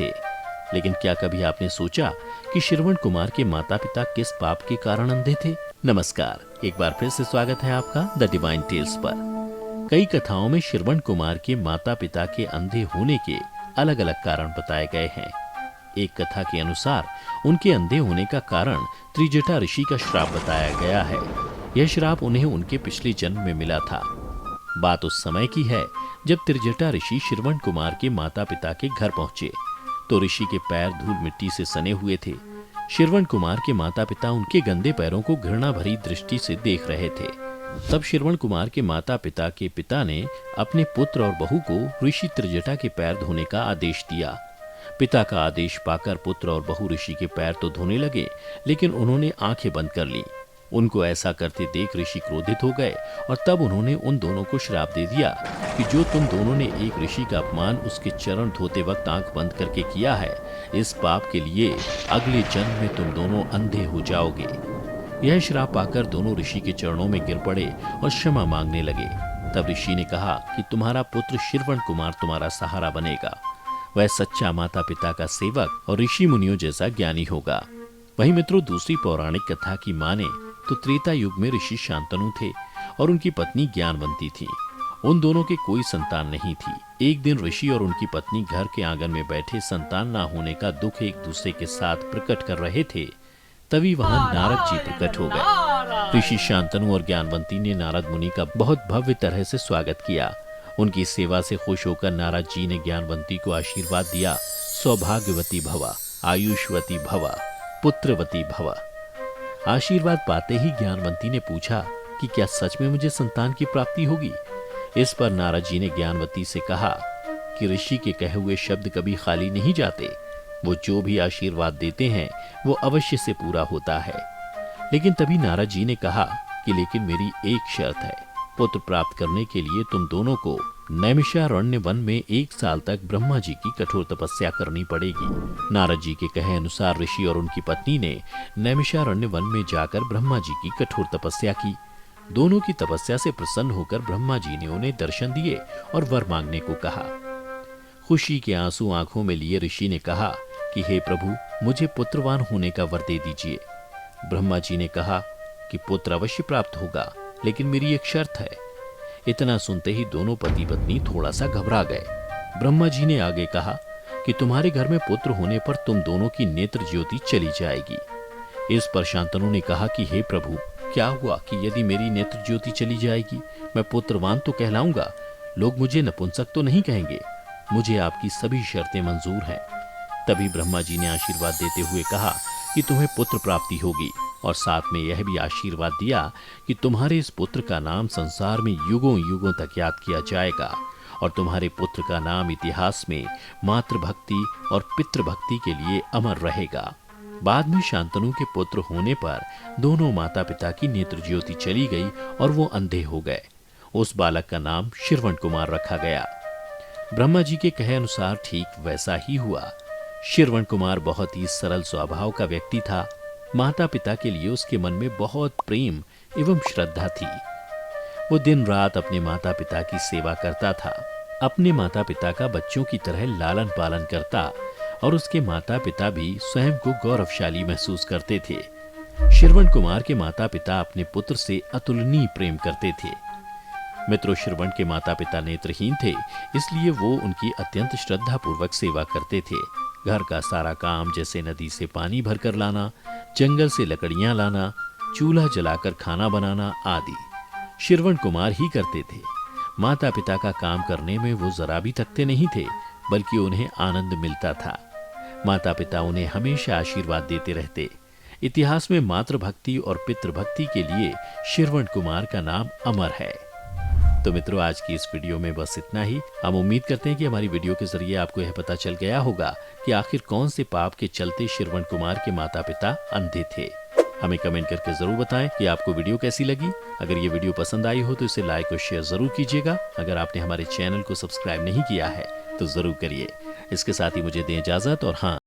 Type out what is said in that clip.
थे। लेकिन क्या कभी आपने सोचा कि श्रवण कुमार के माता पिता किस पाप के कारण अंधे थे? नमस्कार, एक बार फिर से स्वागत है आपका द डिवाइन टेल्स पर। कई कथाओं में श्रवण कुमार के माता पिता के अंधे होने के अलग अलग कारण बताए गए हैं। एक कथा के अनुसार उनके अंधे होने का कारण त्रिजटा ऋषि का श्राप बताया गया है। यह श्राप उन्हें उनके पिछले जन्म में मिला था। बात उस समय की है जब त्रिजटा ऋषि श्रवण कुमार के माता पिता के घर पहुंचे तो ऋषि के पैर धूल मिट्टी से सने हुए थे। श्रवण कुमार के माता पिता उनके गंदे पैरों को घृणा भरी दृष्टि से देख रहे थे। तब श्रवण कुमार के माता पिता के पिता ने अपने पुत्र और बहू को ऋषि त्रिजटा के पैर धोने का आदेश दिया। पिता का आदेश पाकर पुत्र और बहू ऋषि के पैर तो धोने लगे, लेकिन उन्होंने आंखें बंद कर ली। उनको ऐसा करते देख ऋषि क्रोधित हो गए और तब उन्होंने उन दोनों को श्राप दे दिया कि जो तुम दोनों ने एक ऋषि का अपमान उसके चरण धोते वक्त आंख बंद करके किया है, इस पाप के लिए अगले जन्म में तुम दोनों अंधे हो जाओगे। यह श्राप पाकर दोनों ऋषि के चरणों में गिर पड़े और क्षमा मांगने लगे। तब ऋषि ने कहा कि तुम्हारा पुत्र श्रवण कुमार तुम्हारा सहारा बनेगा। वह सच्चा माता पिता का सेवक और ऋषि मुनियों जैसा ज्ञानी होगा। वहीं मित्रों, दूसरी पौराणिक कथा की माने तो त्रेता युग में ऋषि शांतनु थे और उनकी पत्नी ज्ञानवंती थी। उन दोनों के कोई संतान नहीं थी। एक दिन ऋषि और उनकी पत्नी घर के आंगन में बैठे संतान ना होने का दुख एक दूसरे के साथ प्रकट कर रहे थे। तभी वहां नारद जी प्रकट हो गए। ऋषि शांतनु और ज्ञानवंती ने नारद मुनि का बहुत भव्य तरह से स्वागत किया। उनकी सेवा से खुश होकर नारद जी ने ज्ञानवंती को आशीर्वाद दिया, सौभाग्यवती भवा, आयुष्वती भवा, पुत्रवती भवा। आशीर्वाद पाते ही ज्ञानवंती ने पूछा कि क्या सच में मुझे संतान की प्राप्ति होगी? इस पर नारद जी ने ज्ञानवती से कहा कि ऋषि के कहे हुए शब्द कभी खाली नहीं जाते। वो जो भी आशीर्वाद देते हैं वो अवश्य से पूरा होता है। लेकिन तभी नारद जी ने कहा कि लेकिन मेरी एक शर्त है। पुत्र प्राप्त करने के लिए तुम दोनों को नैमिषारण्य वन में 1 साल तक ब्रह्मा जी की कठोर तपस्या करनी पड़ेगी। नारद जी के कहे अनुसार ऋषि और उनकी पत्नी ने नैमिषारण्य वन में जाकर ब्रह्मा जी की कठोर तपस्या की। दोनों की तपस्या से प्रसन्न होकर ब्रह्मा जी ने उन्हें दर्शन दिए और वर मांगने को कहा। खुशी के आंसू आंखों में लिए ऋषि ने कहा कि हे प्रभु, मुझे पुत्रवान होने का वर दे दीजिए। ब्रह्मा जी ने कहा कि पुत्र अवश्य प्राप्त होगा, लेकिन मेरी एक शर्त है। इतना सुनते ही दोनों पति पत्नी थोड़ा सा घबरा गए। ब्रह्मा जी ने आगे कहा कि तुम्हारे घर में पुत्र होने पर तुम दोनों की नेत्र ज्योति चली जाएगी। इस पर शांतनु ने कहा कि हे प्रभु, क्या हुआ कि यदि मेरी नेत्र ज्योति चली जाएगी, मैं पुत्रवान तो कहलाऊंगा, लोग मुझे नपुंसक तो नहीं कहेंगे। मुझे आपकी सभी शर्तें मंजूर हैं। तभी ब्रह्मा जी ने आशीर्वाद देते हुए कहा कि तुम्हें पुत्र प्राप्ति होगी और साथ में यह भी आशीर्वाद दिया कि तुम्हारे इस पुत्र का नाम संसार में युगों युगों तक याद किया जाएगा और तुम्हारे पुत्र का नाम इतिहास में मातृभक्ति और पितृभक्ति के लिए अमर रहेगा। बाद में शांतनु के पुत्र होने पर दोनों माता पिता की नेत्र ज्योति चली गई और वो अंधे हो गए। उस बालक का नाम श्रवण कुमार रखा गया। ब्रह्मा जी के कहे अनुसार ठीक वैसा ही हुआ। श्रवण कुमार बहुत ही सरल स्वभाव का व्यक्ति था। माता पिता के लिए उसके मन में बहुत प्रेम एवं श्रद्धा थी। वो दिन रात अपने माता पिता की सेवा करता था। अपने माता पिता का बच्चों की तरह लालन पालन करता और उसके माता पिता भी स्वयं को गौरवशाली महसूस करते थे। श्रवण कुमार के माता पिता अपने पुत्र से अतुलनीय प्रेम करते थे। मित्रों, श्रवण के माता पिता नेत्रहीन थे, इसलिए वो उनकी अत्यंत श्रद्धा पूर्वक सेवा करते थे। घर का सारा काम जैसे नदी से पानी भरकर लाना, जंगल से लकड़ियां लाना, चूल्हा जलाकर खाना बनाना आदि श्रवण कुमार ही करते थे। माता पिता का काम करने में वो जरा भी थकते नहीं थे, बल्कि उन्हें आनंद मिलता था। माता पिता उन्हें हमेशा आशीर्वाद देते रहते। इतिहास में मातृभक्ति और पितृभक्ति के लिए श्रवण कुमार का नाम अमर है। तो मित्रों, आज की इस वीडियो में बस इतना ही। हम उम्मीद करते हैं कि हमारी वीडियो के जरिए आपको यह पता चल गया होगा कि आखिर कौन से पाप के चलते श्रवण कुमार के माता पिता अंधे थे। हमें कमेंट करके जरूर बताएं कि आपको वीडियो कैसी लगी। अगर ये वीडियो पसंद आई हो तो इसे लाइक और शेयर जरूर कीजिएगा। अगर आपने हमारे चैनल को सब्सक्राइब नहीं किया है तो जरूर करिए। इसके साथ ही मुझे दें इजाजत और हाँ,